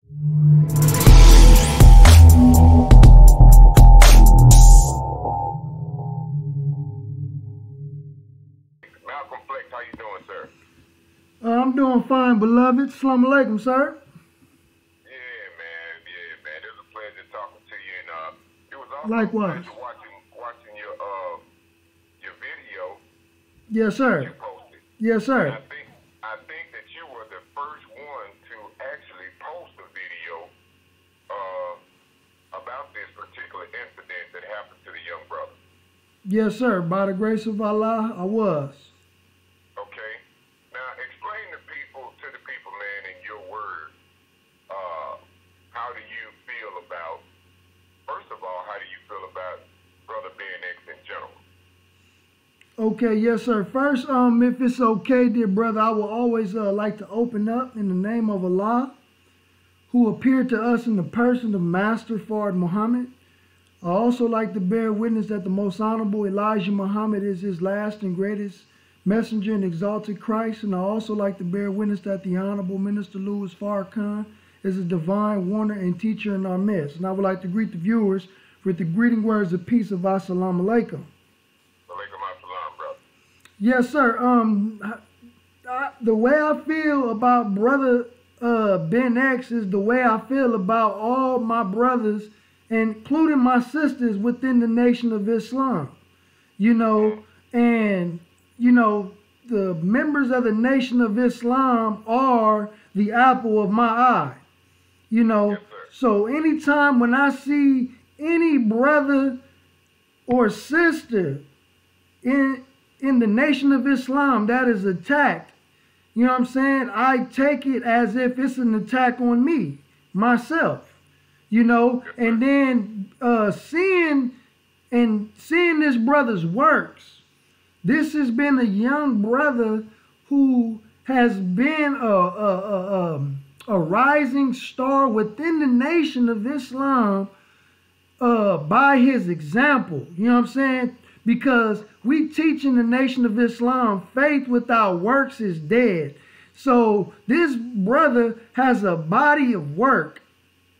Malcolm Flex, how you doing, sir? I'm doing fine, beloved. Assalamu alaikum, sir. Yeah, man. It was a pleasure talking to you, and it was also Likewise. a pleasure watching your video Yes, that sir. you posted. Yes, And sir. I think that you were the first one to actually post a video about this particular incident that happened to the young brother. Yes, sir. By the grace of Allah, I was. Okay. Now explain to the people, man, in your words, how do you feel about? First of all, how do you feel about Brother Ben X in general? Okay, yes, sir. First, if it's okay, dear brother, I will always like to open up in the name of Allah, who appeared to us in the person of Master Fard Muhammad. I also like to bear witness that the most honorable Elijah Muhammad is his last and greatest messenger and exalted Christ. And I also like to bear witness that the Honorable Minister Louis Farrakhan is a divine warner and teacher in our midst. And I would like to greet the viewers with the greeting words of peace of Assalamu alaikum. Alaikum assalam, brother. Yes, sir. The way I feel about Brother Ben X is the way I feel about all my brothers, including my sisters within the Nation of Islam. And the members of the Nation of Islam are the apple of my eye. Yes, So anytime when I see any brother or sister in the Nation of Islam that is attacked, you know what I'm saying, I take it as if it's an attack on me, myself, and then seeing this brother's works. This has been a young brother who has been a rising star within the Nation of Islam by his example. You know what I'm saying? Because we teach in the Nation of Islam, faith without works is dead. So this brother has a body of work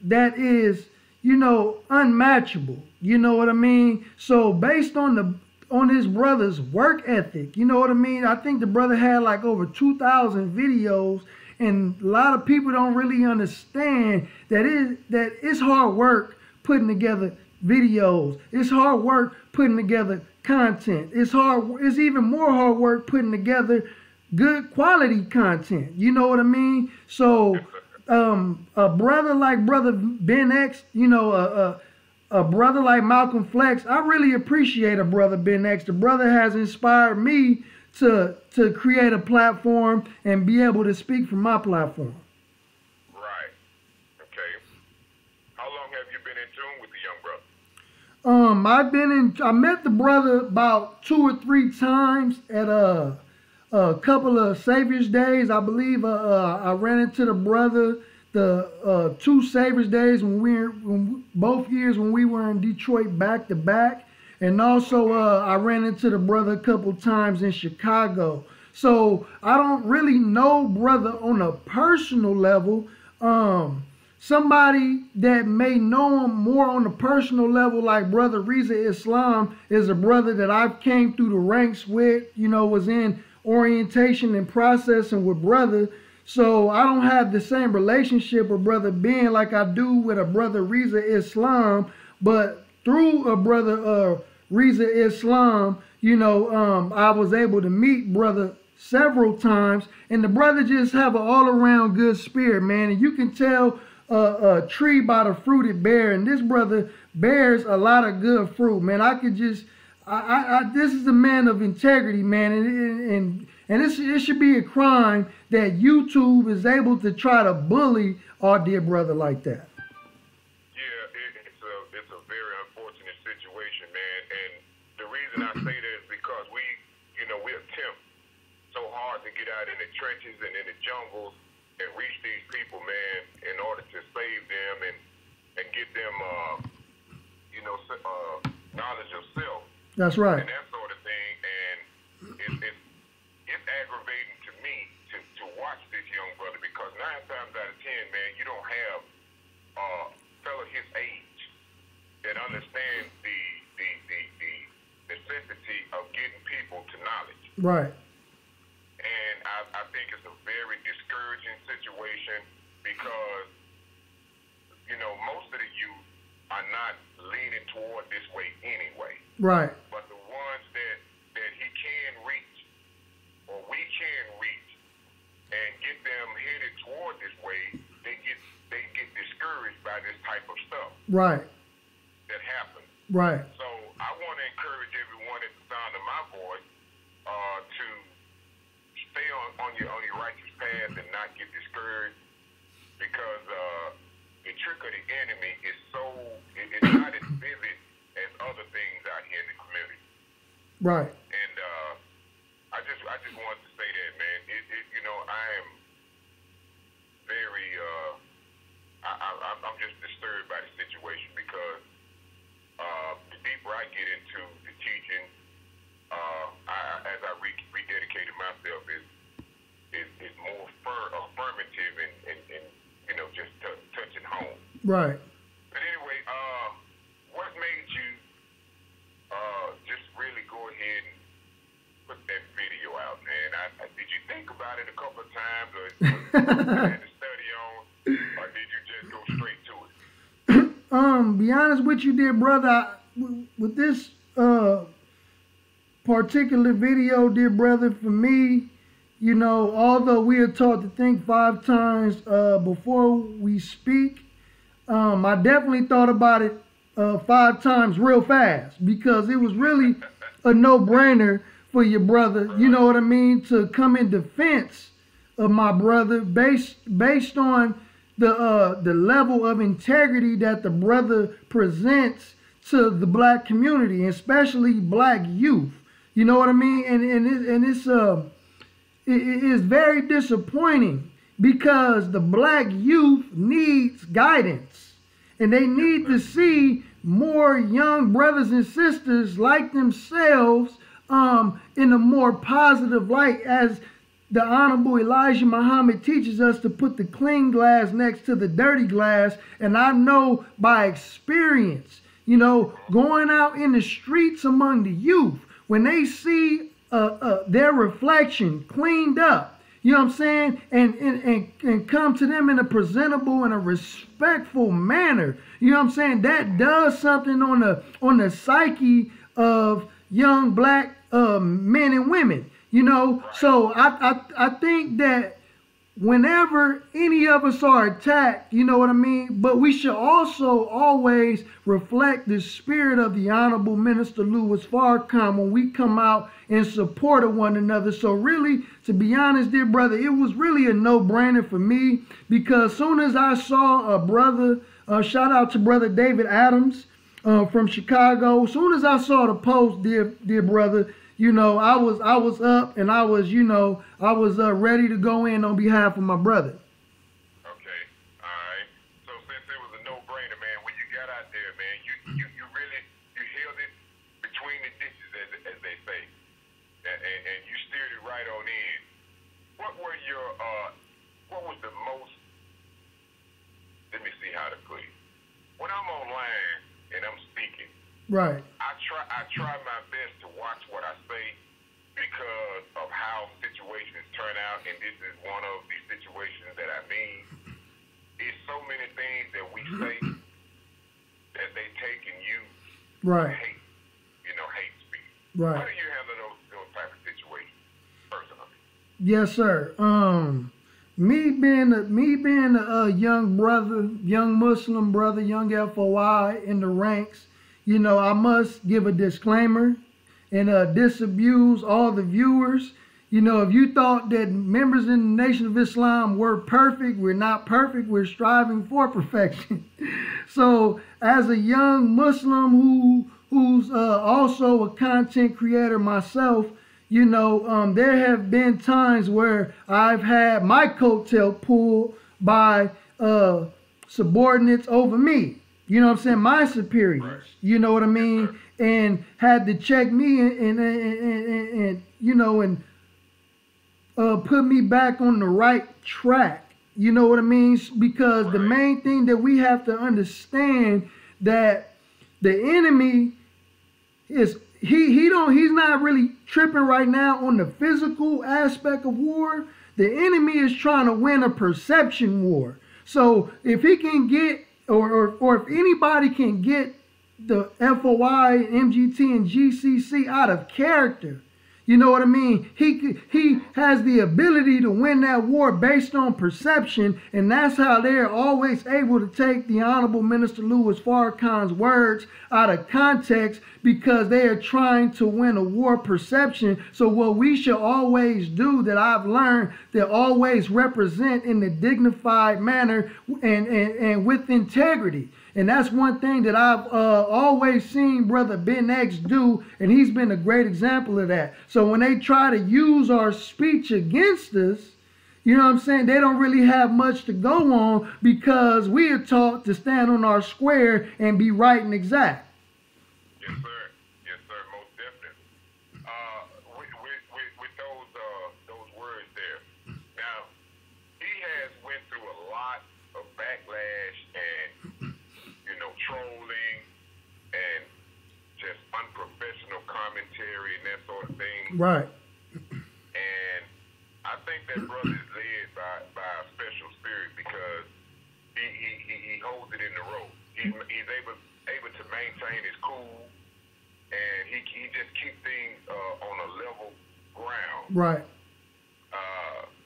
that is, unmatchable. You know what I mean? So based on his brother's work ethic, you know what I mean? I think the brother had like over 2,000 videos, and a lot of people don't really understand that it's hard work putting together videos. It's hard work putting together content. It's even more hard work putting together good quality content. You know what I mean? So a brother like Brother Ben X, a brother like Malcolm Flex, I really appreciate a Brother Ben X. The brother has inspired me to create a platform and be able to speak from my platform. Right. Okay. How long have you been in tune with the young brother? I met the brother about 2 or 3 times at a couple of Savior's Days. I believe I ran into the brother the 2 Savior's Days both years when we were in Detroit back to back, and also I ran into the brother a couple times in Chicago. So I don't really know brother on a personal level. Somebody that may know him more on a personal level, like Brother Reza Islam, is a brother that I came through the ranks with, was in orientation and processing with brother. So I don't have the same relationship with Brother Ben like I do with a Brother Reza Islam, but through a Brother Reza Islam, I was able to meet brother several times, and the brother just have an all-around good spirit, man. And you can tell a tree by the fruit it bears, and this brother bears a lot of good fruit, man. This is a man of integrity, man, and it should be a crime that YouTube is able to try to bully our dear brother like that. Yeah, it's a very unfortunate situation, man. And the reason I say that is because we attempt so hard to get out in the trenches and in the jungles and reach these people, man, in order to save them and get them, knowledge of self. That's right. And that sort of thing. And it's aggravating to me to watch this young brother, because 9 times out of 10, man, you don't have Right. And I think it's a very discouraging situation because, you know, most of the youth are not leaning toward this way anyway. Right. But the ones that he can reach, or we can reach, and get them headed toward this way, they get discouraged by this type of stuff. Right. That happens. Right. So I want to encourage everyone at the sound of my voice to stay on your righteous path and not get discouraged, because the trick of the enemy is it's not as vivid as other things out here in the community. Right. And I just wanted to say that, man. You know, I am very I'm just disturbed by the situation, because the deeper I get into the teaching, as I rededicated myself, is more affirmative and you know, just touching home. Right. But anyway, what made you just really go ahead and put that video out, man? Did you think about it a couple of times, or had to study on, or did you just go straight to it? Be honest with you, dear brother, with this particular video, dear brother, for me, you know, although we are taught to think 5 times before we speak, I definitely thought about it 5 times real fast, because it was really a no-brainer for your brother, you know what I mean, to come in defense of my brother based on the level of integrity that the brother presents to the black community, especially black youth. You know what I mean? And it's it is very disappointing, because the black youth needs guidance, and they need to see more young brothers and sisters like themselves in a more positive light, as the Honorable Elijah Muhammad teaches us to put the clean glass next to the dirty glass. And I know by experience, you know, going out in the streets among the youth, when they see their reflection cleaned up, you know what I'm saying, and come to them in a presentable and a respectful manner, you know what I'm saying, that does something on the psyche of young black men and women, you know. So I think that whenever any of us are attacked, you know what I mean, but we should also always reflect the spirit of the Honorable Minister Louis Farrakhan when we come out in support of one another. So really, to be honest, dear brother, it was really a no-brainer for me, because as soon as I saw a brother, shout out to Brother David Adams from Chicago, as soon as I saw the post, dear brother, you know, I was up, and I was, you know, I was ready to go in on behalf of my brother. Okay, all right. So since it was a no-brainer, man, when you got out there, man, you really held it between the dishes, as they say, and you steered it right on in. What was the most? Let me see how to put it. When I'm online and I'm speaking, right, I try my best to watch what I say, because of how situations turn out, and this is one of the situations that I mean. It's so many things that we say that they take and use right, hate, hate speech. Right. How do you handle those type of situations personally? Yes, sir. Me being a young brother, young Muslim brother, young FOI in the ranks, you know, I must give a disclaimer and disabuse all the viewers. You know, if you thought that members in the Nation of Islam were perfect, we're not perfect. We're striving for perfection. So as a young Muslim who's also a content creator myself, you know, there have been times where I've had my coattail pulled by subordinates over me. You know what I'm saying? My superiors. You know what I mean? And had to check me and you know, and put me back on the right track. You know what I mean? Because the main thing that we have to understand, that the enemy he's not really tripping right now on the physical aspect of war. The enemy is trying to win a perception war. So if he can get, or if anybody can get the FOI, MGT, and GCC out of character, you know what I mean? He has the ability to win that war based on perception, and that's how they're always able to take the Honorable Minister Louis Farrakhan's words out of context, because they are trying to win a war perception. So what we should always do, that I've learned, that always represent in a dignified manner and with integrity. And that's one thing that I've always seen Brother Ben X do, and he's been a great example of that. So when they try to use our speech against us, you know what I'm saying, they don't really have much to go on, because we are taught to stand on our square and be right and exact. Yes, sir. Yes, sir. Most definitely. With those words there. Now, he has went through a lot of backlash and trolling and just unprofessional commentary and that sort of thing. Right. And I think that brother is led by a special spirit, because he holds it in the rope. He's able to maintain his cool, and he just keep things on a level ground. Right.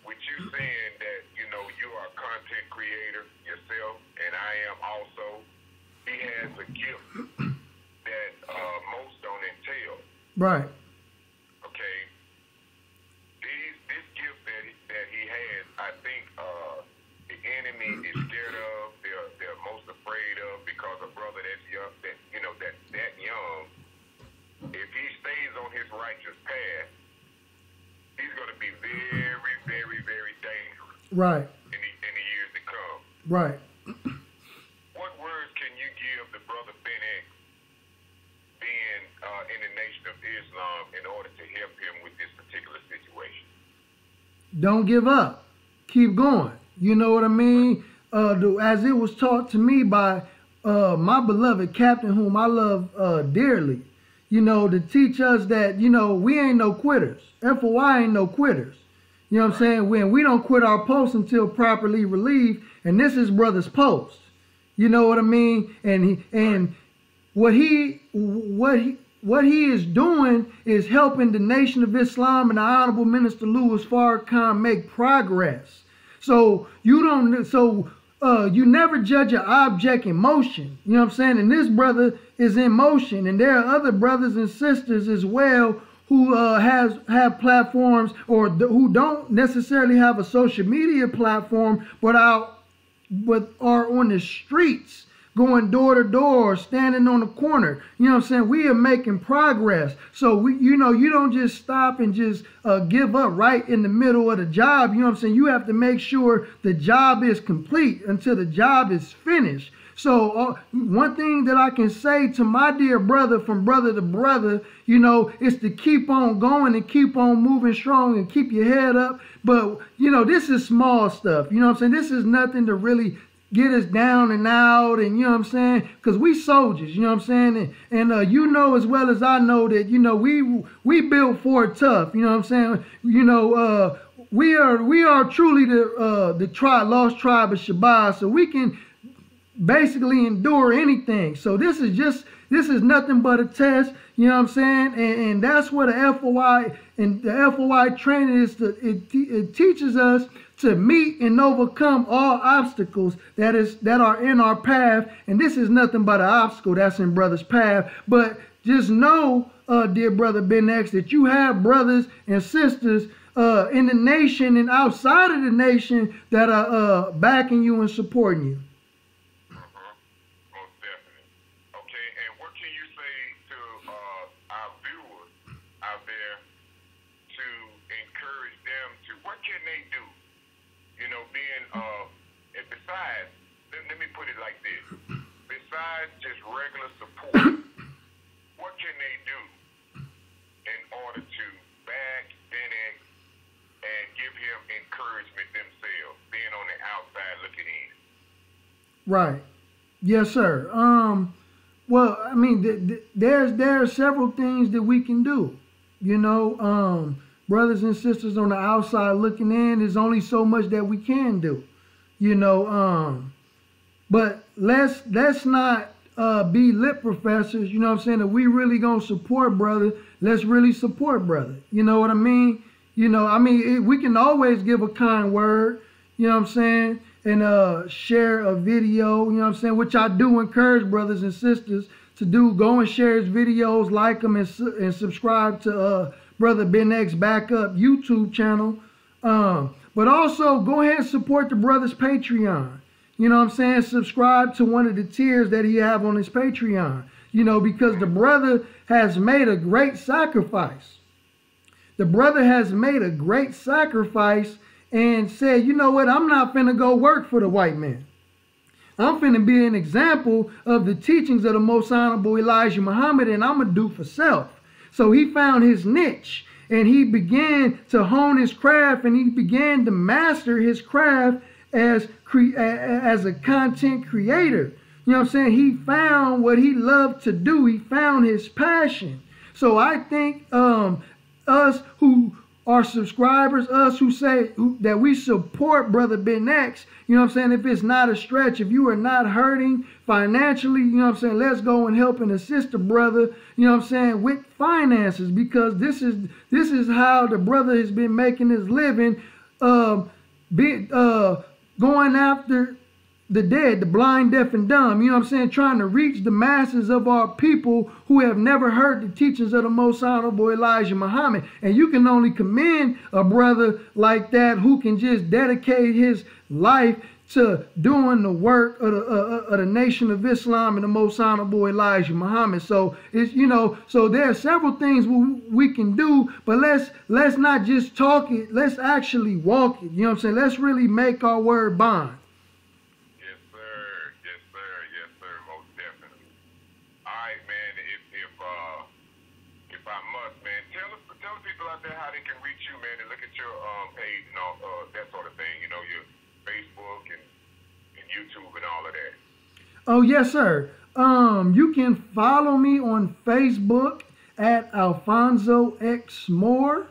With you saying that you are a content creator yourself, and I am also. He has a gift that most don't entail. Right. Okay. This gift that he has, I think the enemy is scared of. They're most afraid of, because a brother that's young, that young, if he stays on his righteous path, he's going to be very, very, very dangerous. Right. In the years to come. Right. What words can you give the brother Ben X, being in the Nation of Islam, in order to help him with this particular situation? Don't give up. Keep going. You know what I mean? As it was taught to me by my beloved captain, whom I love dearly, to teach us that, we ain't no quitters. FOI ain't no quitters. You know what I'm saying? When we don't quit our post until properly relieved, and this is brother's post. You know what I mean? And what he is doing is helping the Nation of Islam and the Honorable Minister Louis Farrakhan make progress. So you never judge an object in motion. You know what I'm saying? And this brother is in motion, and there are other brothers and sisters as well who have platforms, or who don't necessarily have a social media platform, but are on the streets, going door to door, standing on the corner. You know what I'm saying? We are making progress. So you don't just stop and just give up right in the middle of the job. You know what I'm saying? You have to make sure the job is complete until the job is finished. So one thing that I can say to my dear brother, from brother to brother, is to keep on going and keep on moving strong and keep your head up. But, this is small stuff. You know what I'm saying? This is nothing to really get us down and out, and you know what I'm saying? Because we soldiers, you know what I'm saying? And as well as I know that, we built for it tough, you know what I'm saying? We are truly the lost tribe of Shabazz, so we can basically endure anything. So this is nothing but a test, you know what I'm saying? And that's what the FOI and the FOI training is. It teaches us to meet and overcome all obstacles that are in our path. And this is nothing but an obstacle that's in brother's path. But just know, dear brother Ben X, that you have brothers and sisters in the nation and outside of the nation that are backing you and supporting you. Let me put it like this. Besides just regular support, what can they do in order to back Ben X and give him encouragement themselves, being on the outside looking in? Right. Yes, sir. Well, I mean, there are several things that we can do. You know, brothers and sisters on the outside looking in, there's only so much that we can do. You know, but let's not be lip professors. You know what I'm saying? If we really gonna support brother, let's really support brother. You know what I mean? You know, I mean, we can always give a kind word. You know what I'm saying? And share a video, you know what I'm saying, which I do encourage brothers and sisters to do. Go and share his videos, like them, and subscribe to Brother Ben X Backup YouTube channel. But also go ahead and support the brother's Patreon. You know what I'm saying? Subscribe to one of the tiers that he have on his Patreon. You know, because the brother has made a great sacrifice. The brother has made a great sacrifice and said, you know what, I'm not finna go work for the white man. I'm finna be an example of the teachings of the most honorable Elijah Muhammad, and I'm gonna do for self. So he found his niche, and he began to hone his craft, and he began to master his craft as a content creator. You know what I'm saying? He found what he loved to do. He found his passion. So I think us who are subscribers, us who say that we support Brother Ben X, you know what I'm saying, if it's not a stretch, if you are not hurting financially, you know what I'm saying, let's go and help and assist the brother, you know what I'm saying, with finances, because this is how the brother has been making his living, going after the dead, the blind, deaf, and dumb, you know what I'm saying, trying to reach the masses of our people who have never heard the teachings of the most honorable Elijah Muhammad. And you can only commend a brother like that who can just dedicate his life to doing the work of the Nation of Islam and the most honorable Elijah Muhammad. So it's, you know, so there are several things we can do, but let's not just talk it, let's actually walk it. You know what I'm saying? Let's really make our word bond. Out there how they can reach you, man, and look at your page and all that sort of thing, you know, your Facebook and YouTube and all of that. Oh yes, sir. You can follow me on Facebook at Alfonso X Moore.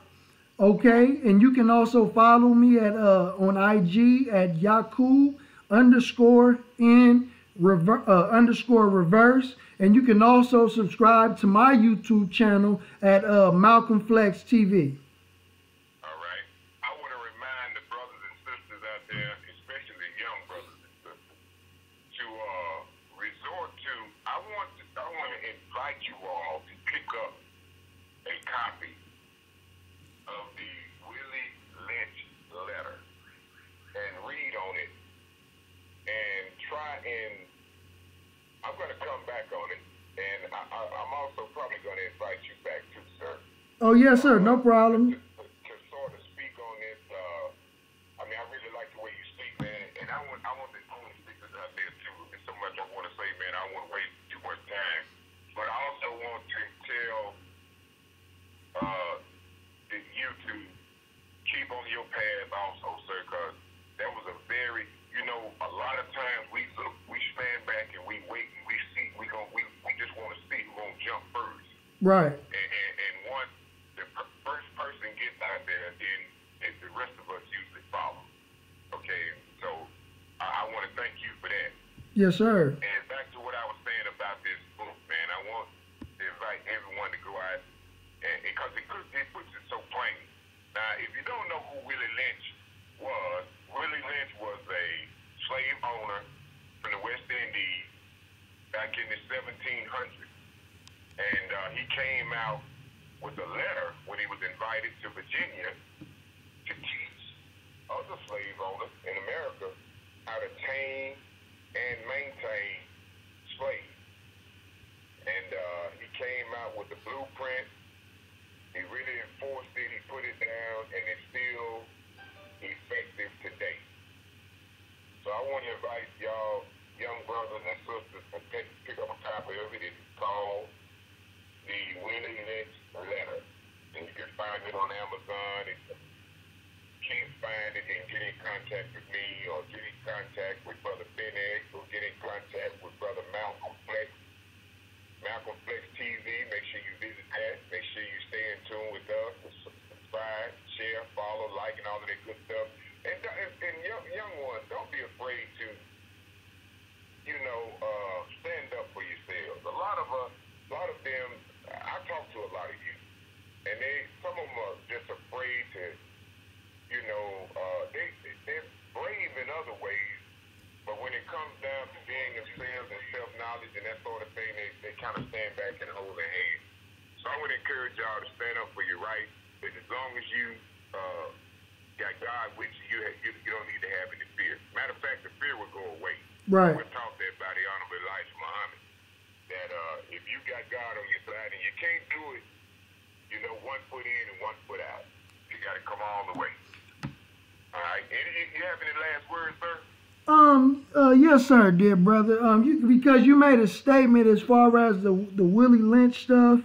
Okay, and you can also follow me at on IG at Yakub_N_reverse. And you can also subscribe to my YouTube channel at Malcolm Flex TV. All right. I want to remind the brothers and sisters out there, especially the young brothers and sisters, to resort to. I want to invite you all to pick up a copy of the Willie Lynch letter and read on it, and try and. I'm going to come back on it, and I'm also probably going to invite you back too, sir. Oh, yes, sir. No problem. To sort of speak on this. I mean, I really like the way you speak, man, and I want the only speakers out there, too. There's so much I want to say, man. I don't want to waste too much time. But I also want to tell you to keep on your path also, sir, because that was a very... You know, a lot of times we stand back and we wait and we see, we just want to see who's going to jump first. Right. And once the first person gets out there, then the rest of us usually follow. Okay, so I want to thank you for that. Yes, sir. And back to what I was saying about this book, man, I want to invite everyone to go out, because it puts it so plain. Now, if you don't know who Willie Lynch was, Willie Lynch was a slave owner from the West Indies back in the 1700s. And he came out with a letter when he was invited to Virginia to teach other slave owners in America how to tame and maintain slaves. And he came out with the blueprint. He really enforced it. He put it down, and it's still effective today. So I want to invite y'all, young brothers and sisters, to pick up a copy of it. It's called The Willie Lynch Letter. And you can find it on Amazon. If you can't find it, then get in contact with me, or get in contact with Brother Ben X, or get in contact with Brother Malcolm Flex. themselves and self-knowledge and that sort of thing, they kind of stand back and hold their hands. So I would encourage y'all to stand up for your rights. And as long as you got God with you, you don't need to have any fear. Matter of fact, the fear will go away. Right. We're taught that by the Honorable Elijah Muhammad, that if you got God on your side and you can't do it, one foot in and one foot out. You got to come all the way. All right. You have any last words, sir? Yes, sir, dear brother. Because you made a statement as far as the Willie Lynch stuff,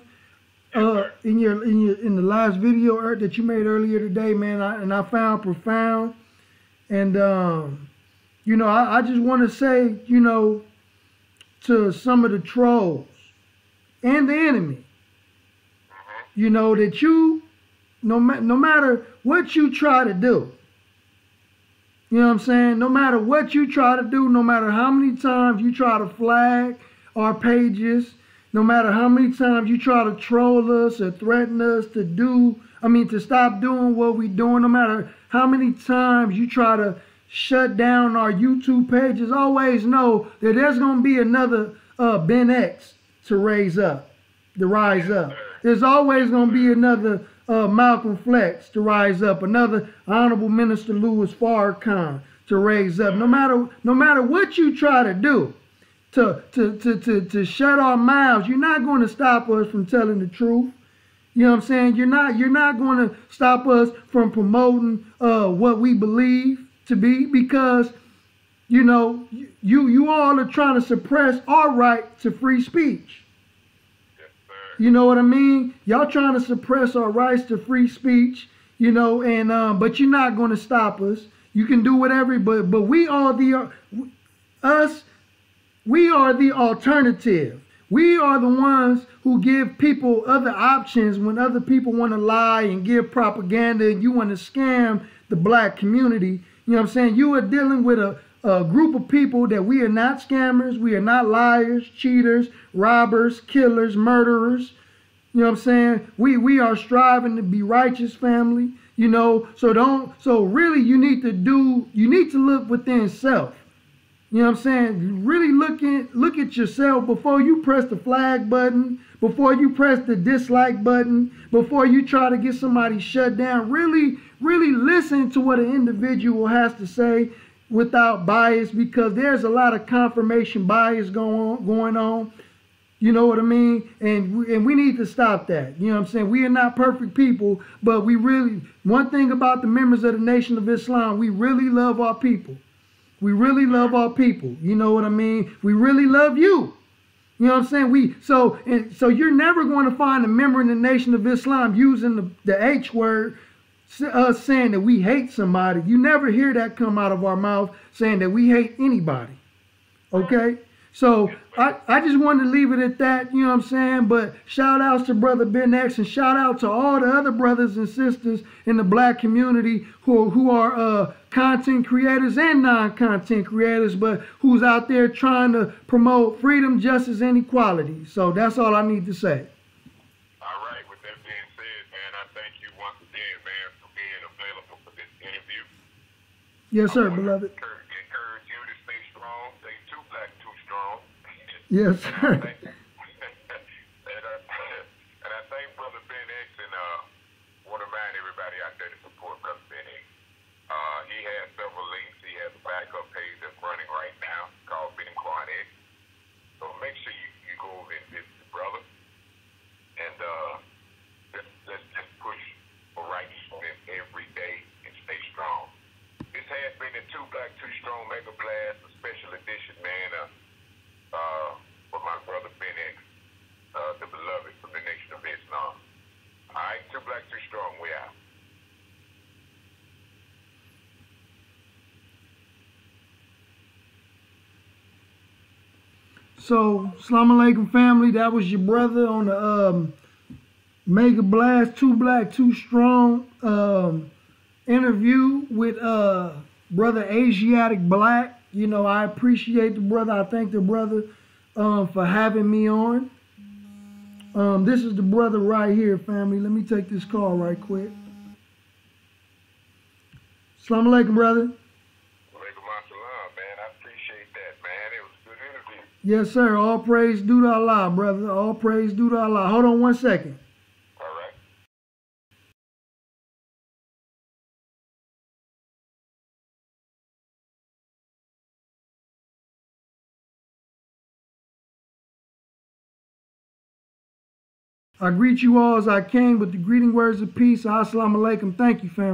in the last video that you made earlier today, man, I found profound, and I just want to say, to some of the trolls and the enemy, that no matter what you try to do. You know what I'm saying? No matter what you try to do, no matter how many times you try to flag our pages, no matter how many times you try to troll us or threaten us to stop doing what we're doing, no matter how many times you try to shut down our YouTube pages, always know that there's going to be another Ben X to rise up. There's always going to be another Malcolm Flex to rise up, another Honorable Minister Louis Farrakhan to raise up. No matter what you try to do to shut our mouths, you're not going to stop us from telling the truth. You know what I'm saying? You're not going to stop us from promoting what we believe to be, because you all are trying to suppress our right to free speech. You know what I mean? Y'all trying to suppress our rights to free speech, but you're not going to stop us. You can do whatever, but we are the alternative. We are the ones who give people other options when other people want to lie and give propaganda and you want to scam the black community. You know what I'm saying? You are dealing with a group of people that we are not scammers, we are not liars, cheaters, robbers, killers, murderers. You know what I'm saying? We are striving to be righteous, family. So really you need to look within self. You know what I'm saying? Really look at yourself before you press the flag button, before you press the dislike button, before you try to get somebody shut down. Really listen to what an individual has to say without bias, because there's a lot of confirmation bias going on. You know what I mean? And we need to stop that. You know what I'm saying? We are not perfect people, but one thing about the members of the Nation of Islam, we really love our people. We really love our people. You know what I mean? We really love you. You know what I'm saying? So you're never going to find a member in the Nation of Islam using the H word, us saying that we hate somebody. You never hear that come out of our mouth, saying that we hate anybody. Okay? So I just wanted to leave it at that, you know what I'm saying? But shout outs to Brother Ben X, and shout out to all the other brothers and sisters in the black community who are content creators and non-content creators, but who's out there trying to promote freedom, justice, and equality. So that's all I need to say. All right. With that being said, man, I thank you once again, man, for being available for this interview. Yes, sir, beloved. Encourage you to stay strong. Stay too black, too strong. Yes, sir. And I thank Brother Ben X, and want to remind everybody out there to support Brother Ben X. He has several links. He has a backup page that's running right now called Ben Quan X. So make sure you go over and visit the brother. And let's just push for righteousness every day and stay strong. This has been the Two Black, Two Strong Mega Blast, a special edition, man, for my brother Ben X, the beloved from the Nation of Islam. All right, Two Black, Two Strong, we out. So, Assalamu alaikum, family. That was your brother on the Mega Blast, Two Black, Two Strong interview with Brother Asiatic Black. I appreciate the brother. I thank the brother for having me on. This is the brother right here, family. Let me take this call right quick. Assalamu alaikum, brother. Walaikum assalam, man. I appreciate that. that, man. It was a good interview. Yes, sir. All praise due to Allah, brother. All praise due to Allah. Hold on 1 second. All right. I greet you all as I came with the greeting words of peace. Assalamu alaikum. Thank you, family.